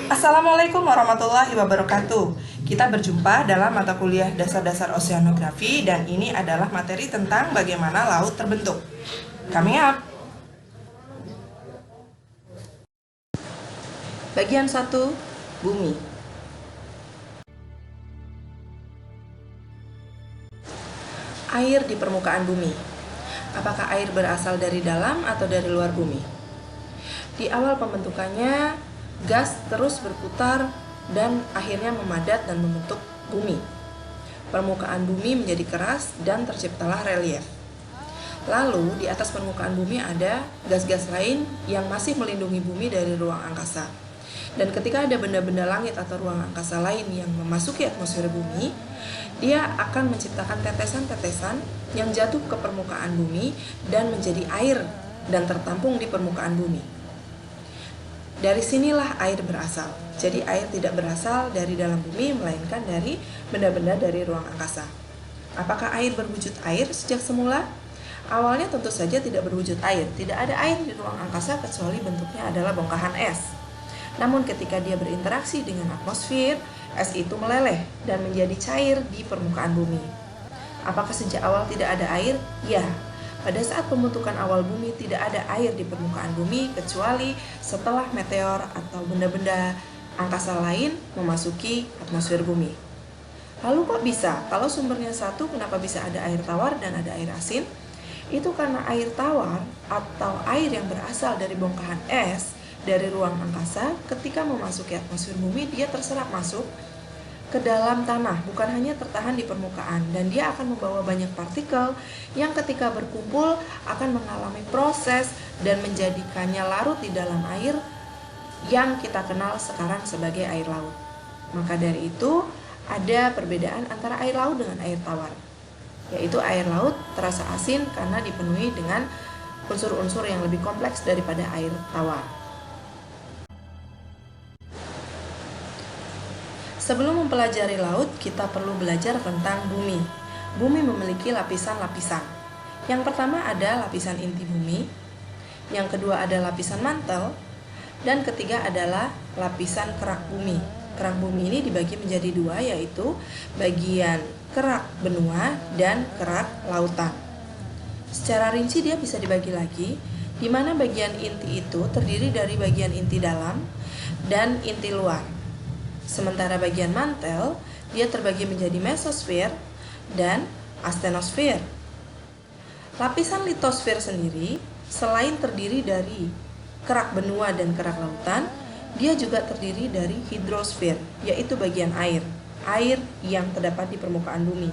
Assalamualaikum warahmatullahi wabarakatuh. Kita berjumpa dalam mata kuliah dasar-dasar oceanografi dan ini adalah materi tentang bagaimana laut terbentuk. Coming up. Bagian 1, bumi. Air di permukaan bumi. Apakah air berasal dari dalam atau dari luar bumi? Di awal pembentukannya, gas terus berputar dan akhirnya memadat dan membentuk bumi. Permukaan bumi menjadi keras dan terciptalah relief. Lalu di atas permukaan bumi ada gas-gas lain yang masih melindungi bumi dari ruang angkasa. Dan ketika ada benda-benda langit atau ruang angkasa lain yang memasuki atmosfer bumi, dia akan menciptakan tetesan-tetesan yang jatuh ke permukaan bumi dan menjadi air dan tertampung di permukaan bumi. Dari sinilah air berasal. Jadi air tidak berasal dari dalam bumi, melainkan dari benda-benda dari ruang angkasa. Apakah air berwujud air sejak semula? Awalnya tentu saja tidak berwujud air. Tidak ada air di ruang angkasa kecuali bentuknya adalah bongkahan es. Namun ketika dia berinteraksi dengan atmosfer, es itu meleleh dan menjadi cair di permukaan bumi. Apakah sejak awal tidak ada air? Ya. Pada saat pembentukan awal bumi tidak ada air di permukaan bumi kecuali setelah meteor atau benda-benda angkasa lain memasuki atmosfer bumi. Lalu kok bisa? Kalau sumbernya satu, kenapa bisa ada air tawar dan ada air asin? Itu karena air tawar atau air yang berasal dari bongkahan es dari ruang angkasa ketika memasuki atmosfer bumi dia terserap masuk ke dalam tanah, bukan hanya tertahan di permukaan, dan dia akan membawa banyak partikel yang ketika berkumpul akan mengalami proses dan menjadikannya larut di dalam air yang kita kenal sekarang sebagai air laut. Maka dari itu ada perbedaan antara air laut dengan air tawar, yaitu air laut terasa asin karena dipenuhi dengan unsur-unsur yang lebih kompleks daripada air tawar. Sebelum mempelajari laut, kita perlu belajar tentang bumi. Bumi memiliki lapisan-lapisan. Yang pertama ada lapisan inti bumi, yang kedua ada lapisan mantel, dan ketiga adalah lapisan kerak bumi. Kerak bumi ini dibagi menjadi dua, yaitu bagian kerak benua dan kerak lautan. Secara rinci dia bisa dibagi lagi, di mana bagian inti itu terdiri dari bagian inti dalam dan inti luar. Sementara bagian mantel, dia terbagi menjadi mesosfer dan astenosfer. Lapisan litosfer sendiri, selain terdiri dari kerak benua dan kerak lautan, dia juga terdiri dari hidrosfer, yaitu bagian air yang terdapat di permukaan bumi.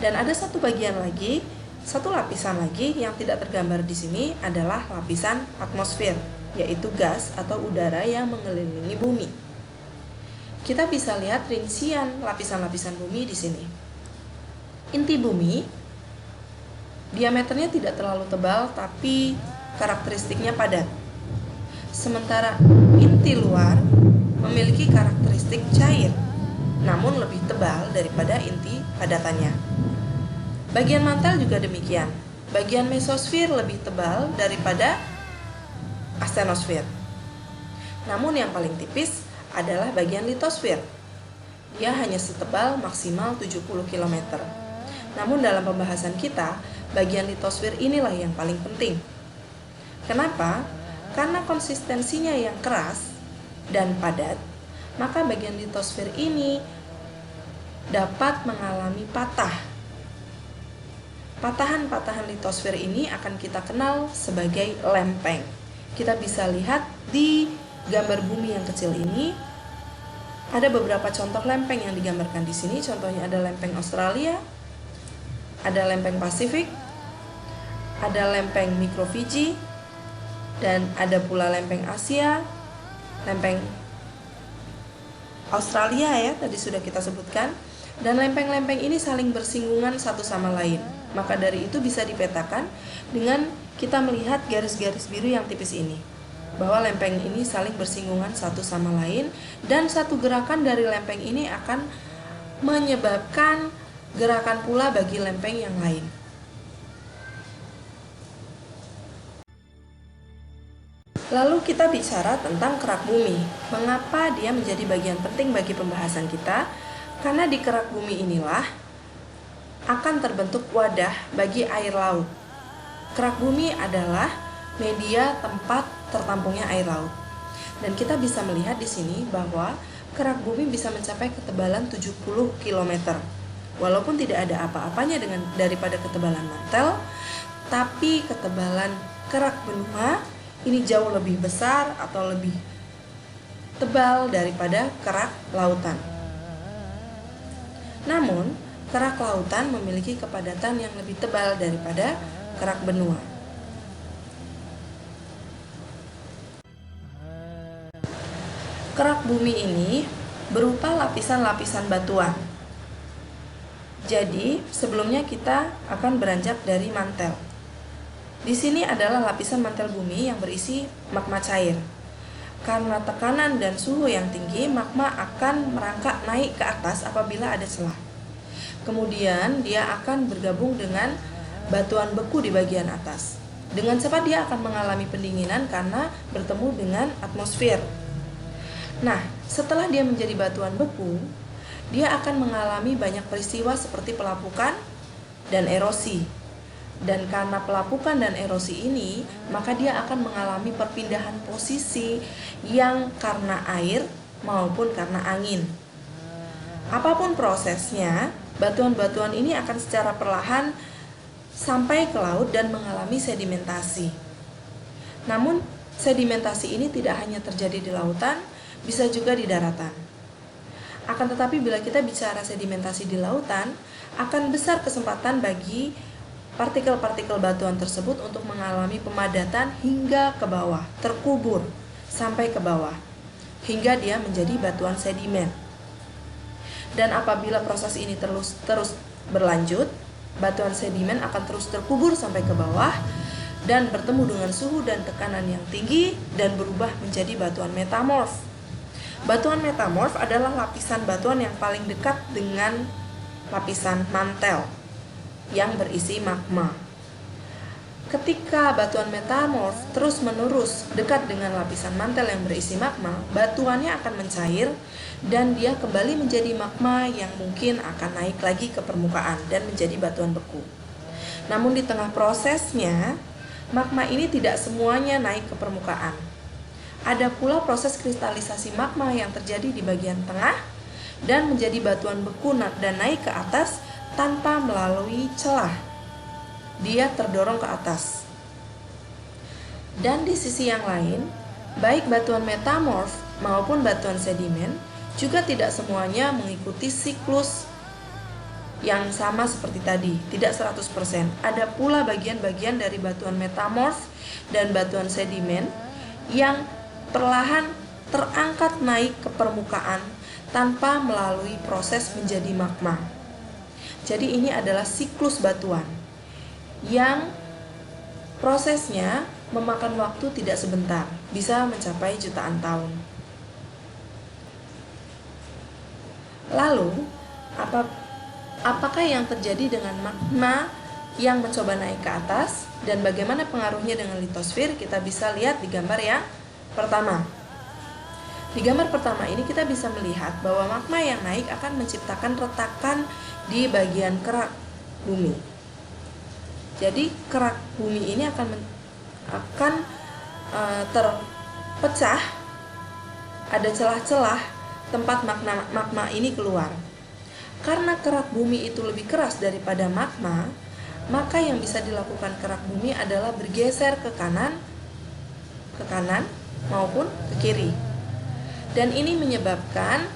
Dan ada satu bagian lagi, satu lapisan lagi yang tidak tergambar di sini adalah lapisan atmosfer, yaitu gas atau udara yang mengelilingi bumi. Kita bisa lihat rincian lapisan-lapisan bumi di sini. Inti bumi, diameternya tidak terlalu tebal, tapi karakteristiknya padat. Sementara inti luar memiliki karakteristik cair, namun lebih tebal daripada inti padatannya. Bagian mantel juga demikian. Bagian mesosfer lebih tebal daripada astenosfer. Namun yang paling tipis adalah bagian litosfer. Dia hanya setebal maksimal 70 km. Namun dalam pembahasan kita, bagian litosfer inilah yang paling penting. Kenapa? Karena konsistensinya yang keras dan padat, maka bagian litosfer ini dapat mengalami patah. Patahan-patahan litosfer ini akan kita kenal sebagai lempeng. Kita bisa lihat di gambar bumi yang kecil ini, ada beberapa contoh lempeng yang digambarkan di sini. Contohnya ada lempeng Australia, ada lempeng Pasifik, ada lempeng Mikro Fiji, dan ada pula lempeng Asia, lempeng Australia ya, tadi sudah kita sebutkan. Dan lempeng-lempeng ini saling bersinggungan satu sama lain. Maka dari itu bisa dipetakan dengan kita melihat garis-garis biru yang tipis ini, bahwa lempeng ini saling bersinggungan satu sama lain, dan satu gerakan dari lempeng ini akan menyebabkan gerakan pula bagi lempeng yang lain. Lalu kita bicara tentang kerak bumi. Mengapa dia menjadi bagian penting bagi pembahasan kita? Karena di kerak bumi inilah akan terbentuk wadah bagi air laut. Kerak bumi adalah media tempat tertampungnya air laut. Dan kita bisa melihat di sini bahwa kerak bumi bisa mencapai ketebalan 70 km. Walaupun tidak ada apa-apanya daripada ketebalan mantel, tapi ketebalan kerak benua ini jauh lebih besar atau lebih tebal daripada kerak lautan. Namun, kerak lautan memiliki kepadatan yang lebih tebal daripada kerak benua. Kerak bumi ini berupa lapisan-lapisan batuan. Jadi, sebelumnya kita akan beranjak dari mantel. Di sini adalah lapisan mantel bumi yang berisi magma cair. Karena tekanan dan suhu yang tinggi, magma akan merangkak naik ke atas apabila ada celah. Kemudian dia akan bergabung dengan batuan beku di bagian atas. Dengan cepat dia akan mengalami pendinginan karena bertemu dengan atmosfer. Nah, setelah dia menjadi batuan beku, dia akan mengalami banyak peristiwa seperti pelapukan dan erosi. Dan karena pelapukan dan erosi ini, maka dia akan mengalami perpindahan posisi yang karena air maupun karena angin. Apapun prosesnya, batuan-batuan ini akan secara perlahan sampai ke laut dan mengalami sedimentasi. Namun, sedimentasi ini tidak hanya terjadi di lautan, bisa juga di daratan. Akan tetapi bila kita bicara sedimentasi di lautan, akan besar kesempatan bagi partikel-partikel batuan tersebut untuk mengalami pemadatan hingga ke bawah, terkubur sampai ke bawah, hingga dia menjadi batuan sedimen. Dan apabila proses ini terus berlanjut, batuan sedimen akan terus terkubur sampai ke bawah dan bertemu dengan suhu dan tekanan yang tinggi dan berubah menjadi batuan metamorf. Batuan metamorf adalah lapisan batuan yang paling dekat dengan lapisan mantel yang berisi magma. Ketika batuan metamorf terus-menerus dekat dengan lapisan mantel yang berisi magma, batuannya akan mencair dan dia kembali menjadi magma yang mungkin akan naik lagi ke permukaan dan menjadi batuan beku. Namun di tengah prosesnya, magma ini tidak semuanya naik ke permukaan. Ada pula proses kristalisasi magma yang terjadi di bagian tengah dan menjadi batuan beku dan naik ke atas tanpa melalui celah. Dia terdorong ke atas. Dan di sisi yang lain, baik batuan metamorf maupun batuan sedimen juga tidak semuanya mengikuti siklus yang sama seperti tadi, tidak 100%. Ada pula bagian-bagian dari batuan metamorf dan batuan sedimen yang perlahan terangkat naik ke permukaan tanpa melalui proses menjadi magma. Jadi ini adalah siklus batuan yang prosesnya memakan waktu tidak sebentar, bisa mencapai jutaan tahun. Lalu, apakah yang terjadi dengan magma yang mencoba naik ke atas dan bagaimana pengaruhnya dengan litosfer? Kita bisa lihat di gambar yang pertama. Di gambar pertama ini kita bisa melihat bahwa magma yang naik akan menciptakan retakan di bagian kerak bumi. Jadi kerak bumi ini akan terpecah, ada celah-celah tempat magma ini keluar. Karena kerak bumi itu lebih keras daripada magma, maka yang bisa dilakukan kerak bumi adalah bergeser ke kanan maupun ke kiri. Dan ini menyebabkan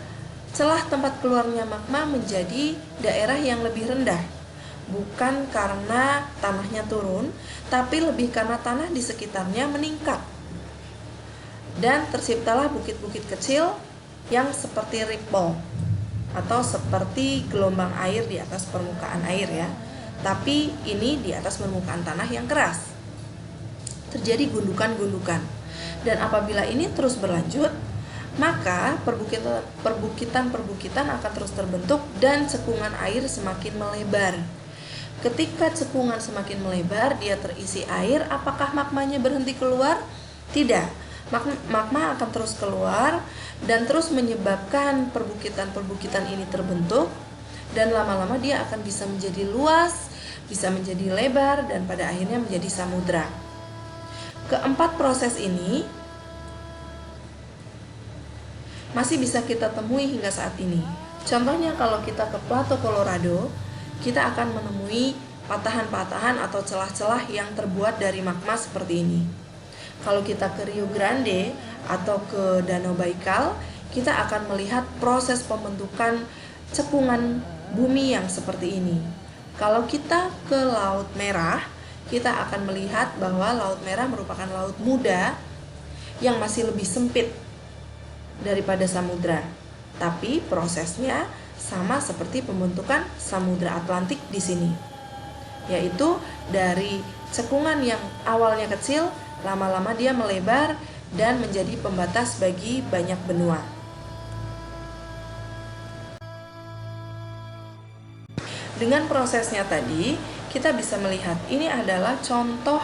celah tempat keluarnya magma menjadi daerah yang lebih rendah. Bukan karena tanahnya turun, tapi lebih karena tanah di sekitarnya meningkat. Dan terciptalah bukit-bukit kecil yang seperti ripple atau seperti gelombang air di atas permukaan air ya. Tapi ini di atas permukaan tanah yang keras. Terjadi gundukan-gundukan. Dan apabila ini terus berlanjut, maka perbukitan-perbukitan akan terus terbentuk dan cekungan air semakin melebar. Ketika cekungan semakin melebar, dia terisi air, apakah magmanya berhenti keluar? Tidak. Magma akan terus keluar dan terus menyebabkan perbukitan-perbukitan ini terbentuk, dan lama-lama dia akan bisa menjadi luas, bisa menjadi lebar, dan pada akhirnya menjadi samudra. Keempat proses ini masih bisa kita temui hingga saat ini. Contohnya kalau kita ke Plato Colorado, kita akan menemui patahan-patahan atau celah-celah yang terbuat dari magma seperti ini. Kalau kita ke Rio Grande atau ke Danau Baikal, kita akan melihat proses pembentukan cekungan bumi yang seperti ini. Kalau kita ke Laut Merah, kita akan melihat bahwa Laut Merah merupakan laut muda yang masih lebih sempit daripada samudra. Tapi prosesnya sama seperti pembentukan Samudra Atlantik di sini, yaitu dari cekungan yang awalnya kecil, lama-lama dia melebar dan menjadi pembatas bagi banyak benua. Dengan prosesnya tadi, kita bisa melihat ini adalah contoh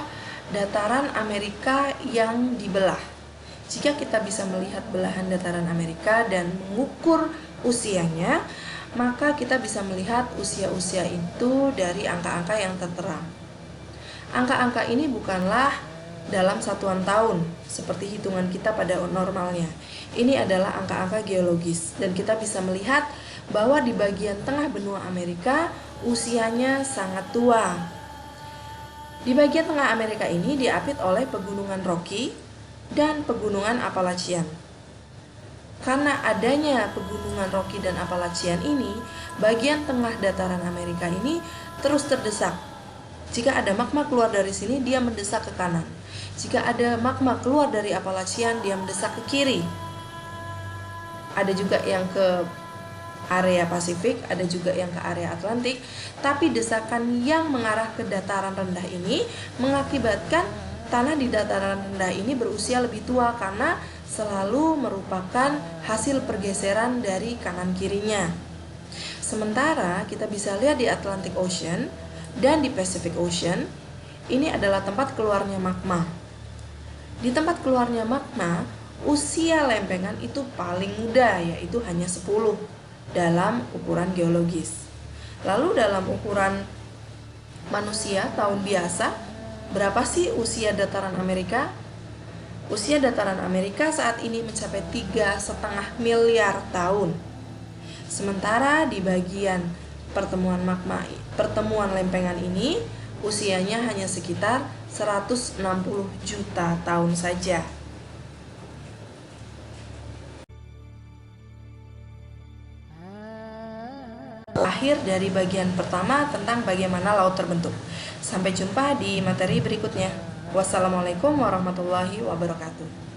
dataran Amerika yang dibelah. Jika kita bisa melihat belahan dataran Amerika dan mengukur usianya, maka kita bisa melihat usia-usia itu dari angka-angka yang tertera. Angka-angka ini bukanlah dalam satuan tahun seperti hitungan kita pada normalnya. Ini adalah angka-angka geologis, dan kita bisa melihat bahwa di bagian tengah benua Amerika usianya sangat tua. Di bagian tengah Amerika ini diapit oleh pegunungan Rocky dan pegunungan Appalachian. Karena adanya pegunungan Rocky dan Appalachian ini, bagian tengah dataran Amerika ini terus terdesak. Jika ada magma keluar dari sini, dia mendesak ke kanan. Jika ada magma keluar dari Appalachian, dia mendesak ke kiri. Ada juga yang ke area Pasifik, ada juga yang ke area Atlantik. Tapi desakan yang mengarah ke dataran rendah ini mengakibatkan tanah di dataran rendah ini berusia lebih tua karena selalu merupakan hasil pergeseran dari kanan kirinya. Sementara kita bisa lihat di Atlantic Ocean dan di Pacific Ocean, ini adalah tempat keluarnya magma. Di tempat keluarnya magma, usia lempengan itu paling muda, yaitu hanya 10 dalam ukuran geologis. Lalu dalam ukuran manusia tahun biasa, berapa sih usia dataran Amerika? Usia dataran Amerika saat ini mencapai 3,5 miliar tahun. Sementara di bagian pertemuan lempengan ini, usianya hanya sekitar 160 juta tahun saja. Akhir dari bagian pertama tentang bagaimana laut terbentuk. Sampai jumpa di materi berikutnya. Wassalamualaikum warahmatullahi wabarakatuh.